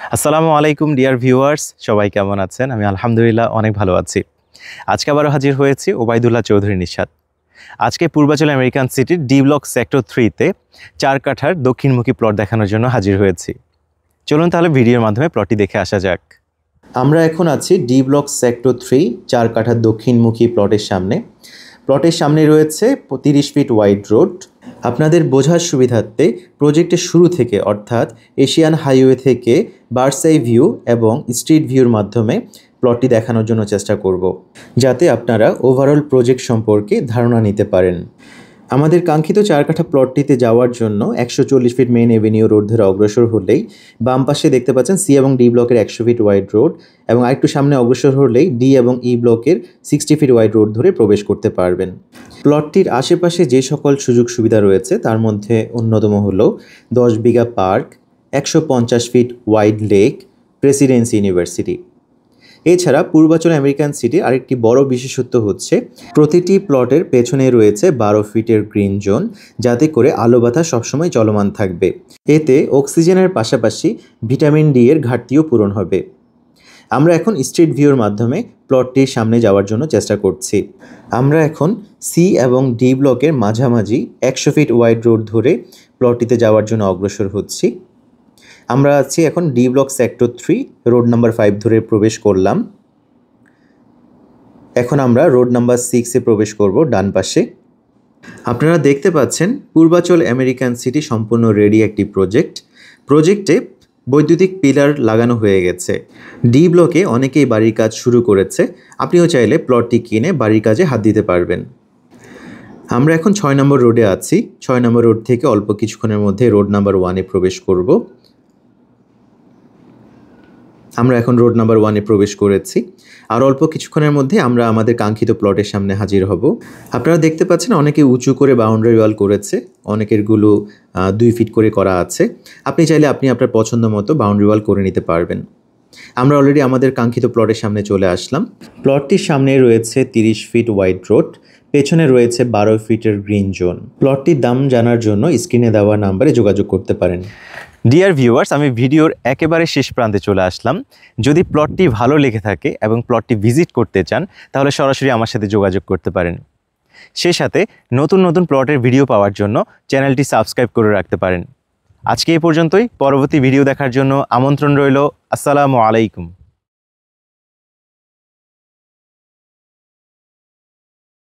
আসসালামু আলাইকুম dear viewers, সবাই কেমন আছেন? আমি আলহামদুলিল্লাহ অনেক ভালো আছি। আজকে আবারও হাজির হয়েছি ওবায়দুল্লাহ চৌধুরী নিশাত। আজকে পূর্বাচল আমেরিকান সিটির ডি ব্লক সেক্টর 3-তে 4 কাঠার দক্ষিণমুখী প্লট দেখানোর জন্য হাজির হয়েছি। চলুন তাহলে ভিডিওর মাধ্যমে প্লটটি দেখে আসা যাক। আমরা এখন আছি ডি ব্লক সেক্টর 3 4 কাঠার দক্ষিণমুখী প্লটের সামনে। প্লটের সামনে রয়েছে 30 ফিট ওয়াইড রোড। আপনাদের বোঝার সুবিধার্থে প্রজেক্টের শুরু থেকে অর্থাৎ এশিয়ান হাইওয়ে থেকে বার্ডস আই ভিউ এবং স্ট্রিট ভিউর মাধ্যমে প্লটটি দেখানোর জন্য চেষ্টা করব, যাতে আপনারা ওভারঅল প্রজেক্ট সম্পর্কে ধারণা নিতে পারেন। আমাদের কাঙ্ক্ষিত 4 কাঠা প্লটটিতে যাওয়ার জন্য 140 ফিট মেইন এভিনিউ রোড ধরে অগ্রসর হলেই বাম পাশে দেখতে পাচ্ছেন সি এবং ডি ব্লকের 100 ফিট ওয়াইড রোড, এবং আরেকটু সামনে অগ্রসর হলেই ডি এবং ই ব্লকের 60 ফিট ওয়াইড রোড ধরে প্রবেশ করতে পারবেন। প্লটটির আশেপাশে যে সকল সুযোগ সুবিধা রয়েছে তার মধ্যে অন্যতম হলো 10 bigha park, 150 feet wide lake, Presidency University. এছাড়া পূর্বাচল আমেরিকান সিটির আরেকটি বড় বিশেষত্ব হচ্ছে প্রতিটি প্লটের পেছনে রয়েছে 12 ফিটের গ্রিন জোন, যাতে করে আলো বাতাস সবসময় চলমান থাকবে। এতে অক্সিজেনের পাশাপাশি ভিটামিন ডি এর ঘাটতিও পূরণ হবে। আমরা এখন স্ট্রিট ভিউর মাধ্যমে প্লটটির সামনে যাওয়ার জন্য চেষ্টা করছি। আমরা এখন সি এবং ডি ব্লকের মাঝামাঝি 100 ফিট ওয়াইড রোড ধরে প্লটটিতে যাওয়ার জন্য অগ্রসর হচ্ছি। আমরা আছি এখন D block sector 3 road number 5 ধরে প্রবেশ করলাম। এখন আমরা রোড নাম্বার 6-এ প্রবেশ করব ডান পাশে। আপনারা দেখতে পাচ্ছেন পূর্বাচল আমেরিকান সিটি সম্পূর্ণ রেডি একটি প্রজেক্টে বৈদ্যুতিক পিলার লাগানো হয়ে গেছে। ডি ব্লকে অনেকেই বাড়ির কাজ শুরু করেছে, আপনিও চাইলে প্লটটি কিনে বাড়ির কাজে হাত দিতে পারবেন। আমরা এখন 6 নম্বর রোডে আছি। 6 নম্বর রোড থেকে অল্প কিছুক্ষণের মধ্যে রোড নাম্বার 1-এ প্রবেশ করব। আমরা এখন রোড নাম্বার 1-এ প্রবেশ করেছি। আর অল্প কিছুক্ষণের মধ্যে আমরা আমাদের কাঙ্ক্ষিত প্লটের সামনে হাজির হব। আপনারা দেখতে পাচ্ছেন অনেকে উঁচু করে বাউন্ডারি ওয়াল করেছে, অনেকেরগুলো 2 ফিট করে করা আছে। আপনি চাইলে আপনার পছন্দ মতো বাউন্ডারি ওয়াল করে নিতে পারবেন। আমরা অলরেডি আমাদের কাঙ্ক্ষিত প্লটের সামনে চলে আসলাম। প্লটটির সামনে রয়েছে 30 ফিট ওয়াইড রোড, পেছনে রয়েছে 12 ফিটের গ্রিন জোন। প্লটটির দাম জানার জন্য স্ক্রিনে দেওয়া নাম্বারে যোগাযোগ করতে পারেন। ডিয়ার ভিউয়ার্স, আমি ভিডিওর একেবারে শেষ প্রান্তে চলে আসলাম। যদি প্লটটি ভালো লেগে থাকে এবং প্লটটি ভিজিট করতে চান, তাহলে সরাসরি আমার সাথে যোগাযোগ করতে পারেন। সেই সাথে নতুন নতুন প্লটের ভিডিও পাওয়ার জন্য চ্যানেলটি সাবস্ক্রাইব করে রাখতে পারেন। আজকে এই পর্যন্তই। পরবর্তী ভিডিও দেখার জন্য আমন্ত্রণ রইল। আসসালামু আলাইকুম।